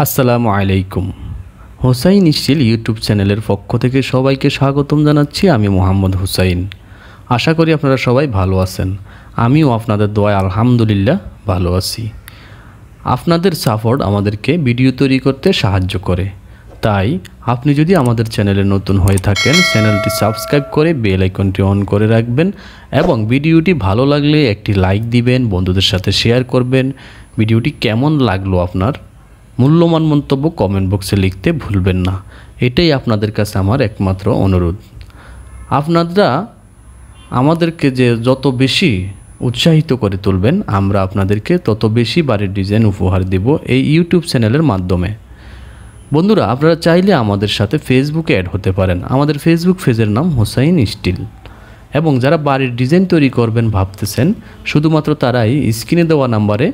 আসসালামু আলাইকুম। Hossain still YouTube চ্যানেলের পক্ষ থেকে সবাইকে স্বাগতম জানাচ্ছি। আমি মোহাম্মদ হুসাইন। আশা করি আপনারা সবাই ভালো আছেন। আমিও আপনাদের দোয়ায় আলহামদুলিল্লাহ ভালো আছি। আপনাদের সাপোর্ট আমাদেরকে ভিডিও তৈরি করতে সাহায্য করে, তাই আপনি যদি আমাদের চ্যানেলে নতুন হয়ে থাকেন চ্যানেলটি সাবস্ক্রাইব করে বেল আইকনটি অন করে রাখবেন এবং ভিডিওটি ভালো লাগলে একটি লাইক দিবেন, বন্ধুদের সাথে শেয়ার করবেন। ভিডিওটি কেমন লাগলো আপনার মূল্যবান মন্তব্য কমেন্ট বক্সে লিখতে ভুলবেন না। এটাই আপনাদের কাছে আমার একমাত্র অনুরোধ। আপনারা আমাদেরকে যে যত বেশি উৎসাহিত করে তুলবেন, আমরা আপনাদেরকে তত বেশি বাড়ির ডিজাইন উপহার দেব এই ইউটিউব চ্যানেলের মাধ্যমে। বন্ধুরা, আপনারা চাইলে আমাদের সাথে ফেসবুকে অ্যাড হতে পারেন। আমাদের ফেসবুক পেজের নাম হোসাইন স্টিল। এবং যারা বাড়ির ডিজাইন তৈরি করবেন ভাবতেছেন, শুধুমাত্র তারাই স্ক্রিনে দেওয়া নাম্বারে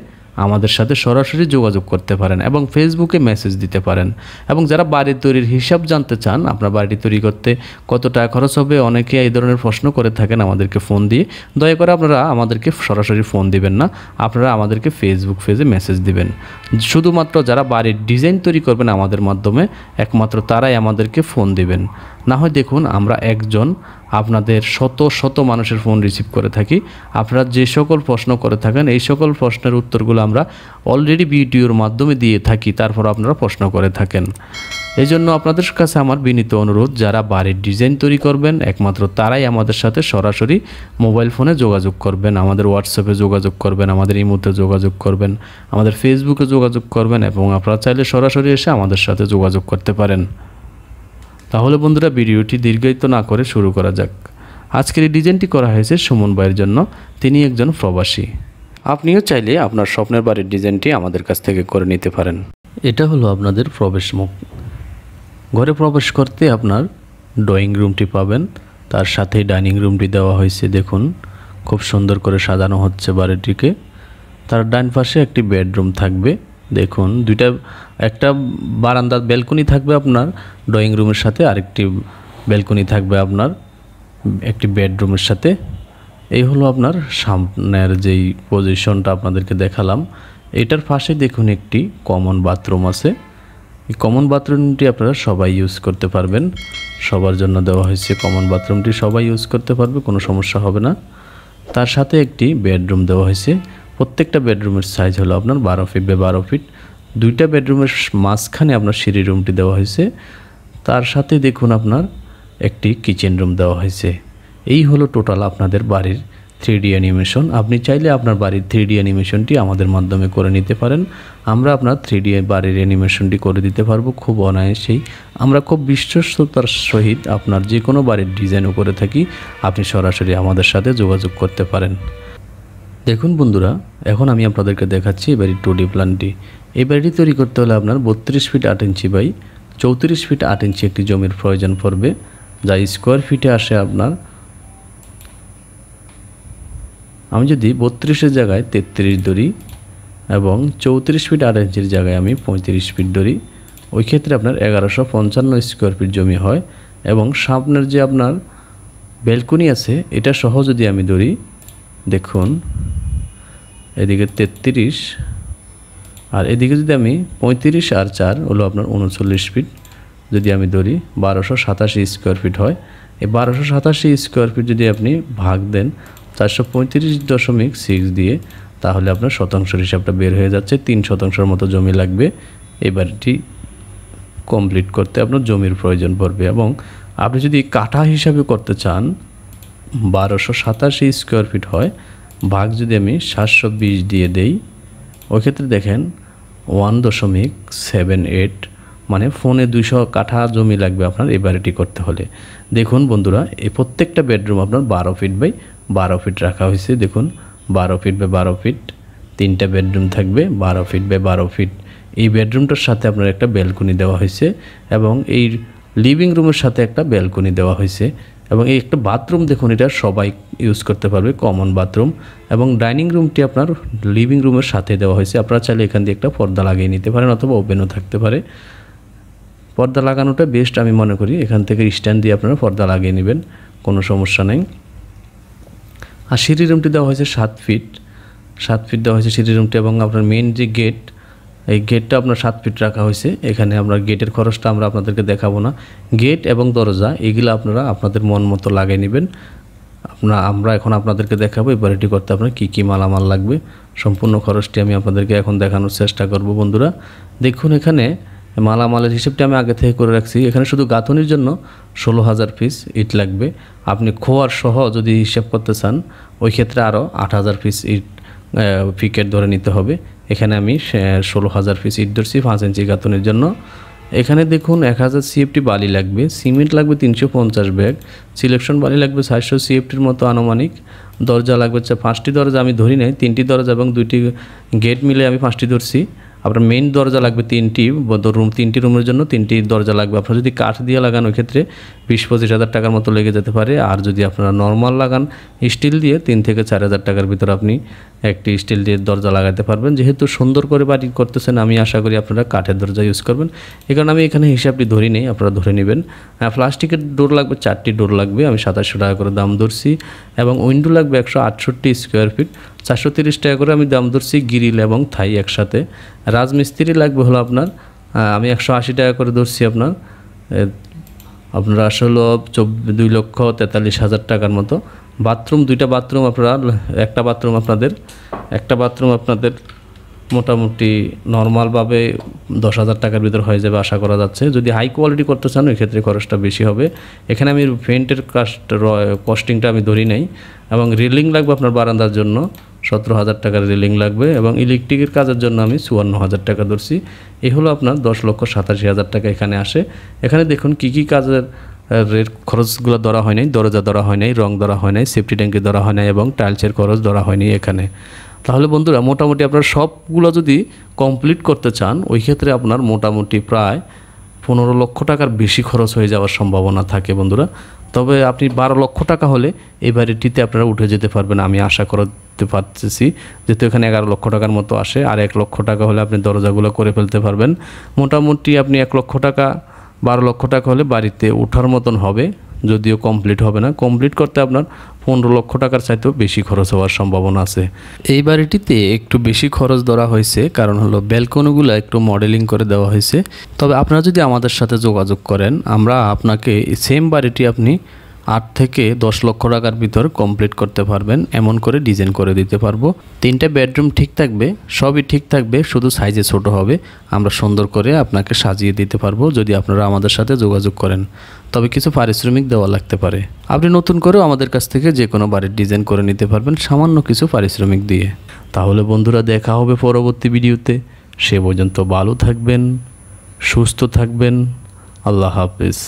আমাদের সাথে সরাসরি যোগাযোগ করতে পারেন এবং ফেসবুকে মেসেজ দিতে পারেন। এবং যারা বাড়ি তৈরির হিসাব জানতে চান, আপনার বাড়িটি তৈরি করতে কত টাকা খরচ হবে, অনেকে এই ধরনের প্রশ্ন করে থাকেন আমাদেরকে ফোন দিয়ে। দয়া করে আপনারা আমাদেরকে সরাসরি ফোন দিবেন না, আপনারা আমাদেরকে ফেসবুক পেজে মেসেজ দিবেন। শুধুমাত্র যারা বাড়ির ডিজাইন তৈরি করবেন আমাদের মাধ্যমে, একমাত্র তারাই আমাদেরকে ফোন দিবেন। না হয় দেখুন, আমরা একজন আপনাদের শত শত মানুষের ফোন রিসিভ করে থাকি। আপনারা যে সকল প্রশ্ন করে থাকেন, এই সকল প্রশ্নের উত্তরগুলো আমরা অলরেডি ভিডিওর মাধ্যমে দিয়ে থাকি, তারপর আপনারা প্রশ্ন করে থাকেন। এই জন্য আপনাদের কাছে আমার বিনীত অনুরোধ, যারা বাড়ির ডিজাইন তৈরি করবেন একমাত্র তারাই আমাদের সাথে সরাসরি মোবাইল ফোনে যোগাযোগ করবেন, আমাদের হোয়াটসঅ্যাপে যোগাযোগ করবেন, আমাদের ইমোতে যোগাযোগ করবেন, আমাদের ফেসবুকে যোগাযোগ করবেন এবং আপনারা চাইলে সরাসরি এসে আমাদের সাথে যোগাযোগ করতে পারেন। তাহলে বন্ধুরা, ভিডিওটি দীর্ঘায়িত না করে শুরু করা যাক। আজকের এই ডিজাইনটি করা হয়েছে সুমন ভাইয়ের জন্য। তিনি একজন প্রবাসী। আপনিও চাইলে আপনার স্বপ্নের বাড়ির ডিজাইনটি আমাদের কাছ থেকে করে নিতে পারেন। এটা হলো আপনাদের প্রবেশ মুখ। ঘরে প্রবেশ করতে আপনার ড্রয়িং রুমটি পাবেন, তার সাথেই ডাইনিং রুমটি দেওয়া হয়েছে। দেখুন, খুব সুন্দর করে সাজানো হচ্ছে বাড়িটিকে। তার ডান পাশে একটি বেডরুম থাকবে। দেখুন, একটা বারান্দার ব্যালকনি থাকবে আপনার ড্রয়িং রুমের সাথে, আরেকটি ব্যালকনি থাকবে আপনার একটি বেডরুমের সাথে। এই হলো আপনার সামনের যেই পজিশনটা আপনাদেরকে দেখালাম। এটার পাশে দেখুন একটি কমন বাথরুম আছে। এই কমন বাথরুমটি আপনারা সবাই ইউজ করতে পারবেন, সবার জন্য দেওয়া হয়েছে। কমন বাথরুমটি সবাই ইউজ করতে পারবে, কোনো সমস্যা হবে না। তার সাথে একটি বেডরুম দেওয়া হয়েছে। প্রত্যেকটা বেডরুমের সাইজ হলো আপনার 12 ফিট বাই 12 ফিট। দুইটা বেডরুমের মাঝখানে আপনার সিঁড়ি রুমটি দেওয়া হয়েছে। তার সাথে দেখুন আপনার একটি কিচেন রুম দেওয়া হয়েছে। এই হলো টোটাল আপনাদের বাড়ির 3D অ্যানিমেশন। আপনি চাইলে আপনার বাড়ির 3D অ্যানিমেশনটি আমাদের মাধ্যমে করে নিতে পারেন। আমরা আপনার 3D বাড়ির অ্যানিমেশনটি করে দিতে পারবো খুব অনায়াসেই। আমরা খুব বিশ্বস্ততার সহিত আপনার যে কোনো বাড়ির ডিজাইনও করে থাকি। আপনি সরাসরি আমাদের সাথে যোগাযোগ করতে পারেন। দেখুন বন্ধুরা, এখন আমি আপনাদেরকে দেখাচ্ছি এই বাড়ির 2D প্ল্যানটি। এই বাড়িটি তৈরি করতে হলে আপনার 32 ফিট 8 ইঞ্চি বাই 34 ফিট 8 ইঞ্চি একটি জমির প্রয়োজন পড়বে, যা স্কোয়ার ফিটে আসে আপনার। আমি যদি 32-এর জায়গায় 33 ধরি এবং 34 ফিট 8 ইঞ্চির জায়গায় আমি 35 ফিট ধরি, ওই ক্ষেত্রে আপনার 1155 স্কোয়ার ফিট জমি হয়। এবং সামনের যে আপনার ব্যালকনি আছে, এটা সহ যদি আমি ধরি, দেখুন এদিকে 33 আর এদিকে যদি আমি 35 আর 4 হলো আপনার 39 ফিট যদি আমি ধরি, 1287 স্কোয়ার ফিট হয়। এই 1287 স্কোয়ার ফিট যদি আপনি ভাগ দেন 435.6 দিয়ে, তাহলে আপনার শতাংশের হিসাবটা বের হয়ে যাচ্ছে। 3 শতাংশের মতো জমি লাগবে এই বাড়িটি কমপ্লিট করতে, আপনার জমির প্রয়োজন পড়বে। এবং আপনি যদি কাঠা হিসাবে করতে চান, 1287 স্কোয়ার ফিট হয়, ভাগ যদি আমি 720 দিয়ে দেই, ওই ক্ষেত্রে দেখেন 1.78, মানে ফোনে 200 কাঠা জমি লাগবে আপনার এই বাড়িটি করতে হলে। দেখুন বন্ধুরা, এই প্রত্যেকটা বেডরুম আপনার 12 ফিট বাই 12 ফিট রাখা হয়েছে। দেখুন 12 ফিট বাই 12 ফিট, 3টা বেডরুম থাকবে 12 ফিট বাই 12 ফিট। এই বেডরুমটার সাথে আপনার একটা ব্যালকনি দেওয়া হয়েছে এবং এই লিভিং রুমের সাথে একটা ব্যালকনি দেওয়া হয়েছে। এবং এই একটা বাথরুম দেখুন, এটা সবাই ইউজ করতে পারবে, কমন বাথরুম। এবং ডাইনিং রুমটি আপনার লিভিং রুমের সাথে দেওয়া হয়েছে। আপনারা চাইলে এখান দিয়ে একটা পর্দা লাগিয়ে নিতে পারেন, অথবা ওপেনও থাকতে পারে। পর্দা লাগানোটা বেস্ট আমি মনে করি। এখান থেকে স্ট্যান্ড দিয়ে আপনারা পর্দা লাগিয়ে নেবেন, কোনো সমস্যা নেই। আর সিঁড়ি রুমটি দেওয়া হয়েছে 7 ফিট দেওয়া হয়েছে সিঁড়ি রুমটি। এবং আপনার মেন যে গেট, এই গেটটা আপনার 7 ফিট রাখা হয়েছে। এখানে আমরা গেটের খরচটা আমরা আপনাদেরকে দেখাবো না। গেট এবং দরজা এগুলো আপনারা আপনাদের মন মতো লাগিয়ে নেবেন। আমরা এখন আপনাদেরকে দেখাবো এই বাড়িটি করতে আপনার কী কী মালামাল লাগবে। সম্পূর্ণ খরচটি আমি আপনাদেরকে এখন দেখানোর চেষ্টা করব বন্ধুরা। দেখুন এখানে মালামালের হিসেবটি আমি আগে থেকে করে রাখছি। এখানে শুধু গাঁথনির জন্য 16,000 পিস ইট লাগবে। আপনি খোয়ার সহ যদি হিসাব করতে চান ওই ক্ষেত্রে আরও 8,000 পিস ইট পিকেট ধরে নিতে হবে। এখানে আমি 16,000 পিস ইট ধরছি 5 ইঞ্চি গাঁথনির জন্য। এখানে দেখুন 1000 সিএফটি বালি লাগবে, সিমেন্ট লাগবে 350 ব্যাগ, সিলেকশন বালি লাগবে 400 সিএফটির মতো আনুমানিক। দরজা লাগবে 5টি দরজা আমি ধরি নাই, 3টি দরজা এবং 2টি গেট মিলে আমি 5টি ধরছি। আপনার মেইন দরজা লাগবে 3টি, রুম 3টি রুমের জন্য 3টি দরজা লাগবে। আপনার যদি কাঠ দিয়ে লাগান ওই ক্ষেত্রে 20-25 হাজার টাকার মতো লেগে যেতে পারে। আর যদি আপনারা নর্মাল লাগান স্টিল দিয়ে 3 থেকে 4 হাজার টাকার ভিতর আপনি একটি স্টিল দিয়ে দরজা লাগাতে পারবেন। যেহেতু সুন্দর করে বাড়ি করতেছেন আমি আশা করি আপনারা কাঠের দরজা ইউজ করবেন। এই কারণে আমি এখানে হিসাবটি ধরি নেই, আপনারা ধরে নেবেন। প্লাস্টিকের ডোর লাগবে 4টি ডোর লাগবে, আমি 2700 টাকা করে দাম ধরছি। এবং উইন্ডো লাগবে 168 স্কোয়ার ফিট, 430 টাকা করে আমি দাম ধরছি গ্রিল এবং থাই একসাথে। রাজমিস্ত্রি লাগবে হলো আপনার আমি 180 টাকা করে ধরছি। আপনার আসলে 2,43,000 টাকার মতো। বাথরুম 2টা বাথরুম আপনারা একটা বাথরুম আপনাদের মোটামুটি নর্মালভাবে 10,000 টাকার ভিতর হয়ে যাবে আশা করা যাচ্ছে। যদি হাই কোয়ালিটি করতে চান ওই ক্ষেত্রে খরচটা বেশি হবে। এখানে আমি পেন্টের কস্টিংটা আমি ধরি নাই। এবং রিলিং লাগবে আপনার বারান্দার জন্য 17,000 টাকার রিলিং লাগবে। এবং ইলেকট্রিকের কাজের জন্য আমি 54,000 টাকা ধরছি। এই হলো আপনার 10,87,000 টাকা এখানে আসে। এখানে দেখুন কী কী কাজের রেট খরচগুলো ধরা হয় নাই। দরজা ধরা হয় নাই, রং ধরা হয় নাই, সেফটি ট্যাঙ্কি ধরা হয় নাই এবং টাইলসের খরচ ধরা হয়নি এখানে। তাহলে বন্ধুরা মোটামুটি আপনার সবগুলো যদি কমপ্লিট করতে চান ওই ক্ষেত্রে আপনার মোটামুটি প্রায় 15 লক্ষ টাকার বেশি খরচ হয়ে যাওয়ার সম্ভাবনা থাকে বন্ধুরা। তবে আপনি 12 লক্ষ টাকা হলে এই বাড়িটিতে আপনারা উঠে যেতে পারবেন আমি আশা করতে পারতেছি। যেহেতু এখানে 11 লক্ষ টাকার মতো আসে, আর 1 লক্ষ টাকা হলে আপনি দরজাগুলো করে ফেলতে পারবেন। মোটামুটি আপনি 1 লক্ষ টাকা 12 লক্ষ টাকা হলে বাড়িতে ওঠার মতন হবে, যদিও কমপ্লিট হবে না। কমপ্লিট করতে আপনার 15 লক্ষ টাকার চাইতেও বেশি খরচ হওয়ার সম্ভাবনা আছে। এই বাড়িটিতে একটু বেশি খরচ ধরা হয়েছে, কারণ হলো ব্যালকনিগুলো একটু মডেলিং করে দেওয়া হয়েছে। তবে আপনারা যদি আমাদের সাথে যোগাযোগ করেন আমরা আপনাকে সেম বাড়িটি আপনি 8 থেকে 10 লক্ষ টাকার ভিতর কমপ্লিট করতে পারবেন, এমন করে ডিজাইন করে দিতে পারবো। 3টা বেডরুম ঠিক থাকবে, সবই ঠিক থাকবে, শুধু সাইজে ছোট হবে। আমরা সুন্দর করে আপনাকে সাজিয়ে দিতে পারবো যদি আপনারা আমাদের সাথে যোগাযোগ করেন। তবে কিছু পারিশ্রমিক দেওয়া লাগতে পারে। আপনি নতুন করেও আমাদের কাছ থেকে যে কোনো বাড়ির ডিজাইন করে নিতে পারবেন সামান্য কিছু পারিশ্রমিক দিয়ে। তাহলে বন্ধুরা দেখা হবে পরবর্তী ভিডিওতে। সে পর্যন্ত ভালো থাকবেন, সুস্থ থাকবেন। আল্লাহ হাফেজ।